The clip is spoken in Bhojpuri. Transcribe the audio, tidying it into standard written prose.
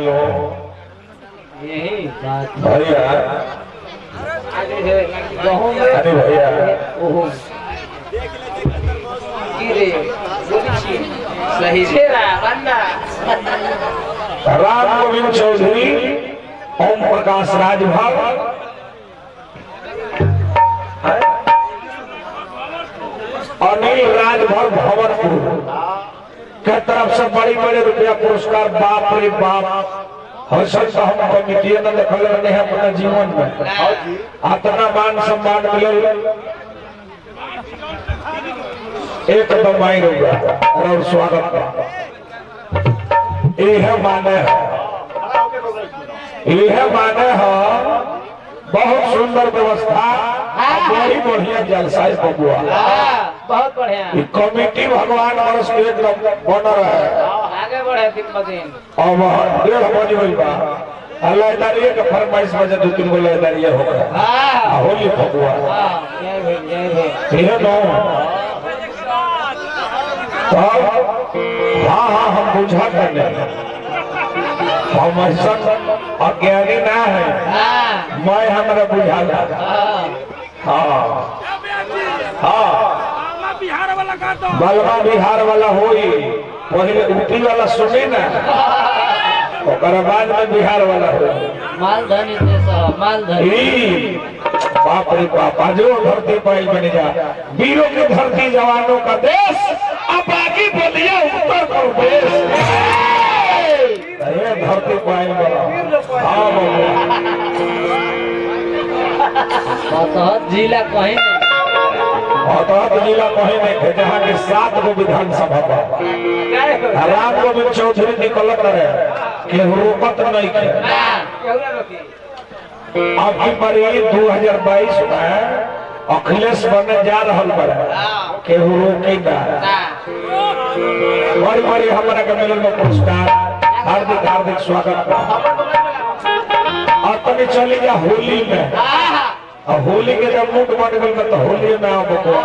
लो यही बात भैया। अरे भैया सही से राम गोविंद चौधरी, ओम प्रकाश राजभर, अनिल राजभर भवनपुर के तरफ से बड़ी बड़े रुपया पुरस्कार। बाप रे बाप, हर्षण तो हम कमिटी न देखल रहे हैं अपना जीवन में। इतना मान सम्मान मिले एकदम आई रहा और स्वागत का यह माने है, यह माने है। बहुत सुंदर व्यवस्था, बड़ी बढ़िया जलसा बबुआ, बहुत बढ़िया कमिटी भगवान वर्ष के एकदम बन रहा है। आगे बढ़े दिन ब दिन। अब 1:30 बजे हुई बा लहदारिये के फरमाइश बजे 2-3 गो लहदारिये हो गया होली बबुआ यह नो। हाँ हाँ हम बुझा करने हम ऐसा अज्ञानी ना है, मैं हमारा बुझा। हाँ हाँ बलवा बिहार वाला होई, पहले ऊटी वाला सुनी ना, बाद में बिहार वाला हो। मालधनी मालधनी बाप रे बाप, जो धरती पाई बन जा, वीरों की धरती, जवानों का देश। अब बाकी बोलिए उत्तर प्रदेश, ये धरती पाई बना। हाँ बाबू जिला कहीं जिला कहीं नहीं है, जहाँ के 7 गो विधानसभा राम गोविंद चौधरी निकलत रहे के रोकत नहीं के। अब की बारी 2022 में अखिलेश बनने जा रहा के रोके बड़ी बड़ी हमारा के मिलन में पुरस्कार। हार्दिक हार्दिक स्वागत। और तभी चली जा होली में, होली के जब मूड बन गई तो होली में आओ बबुआ।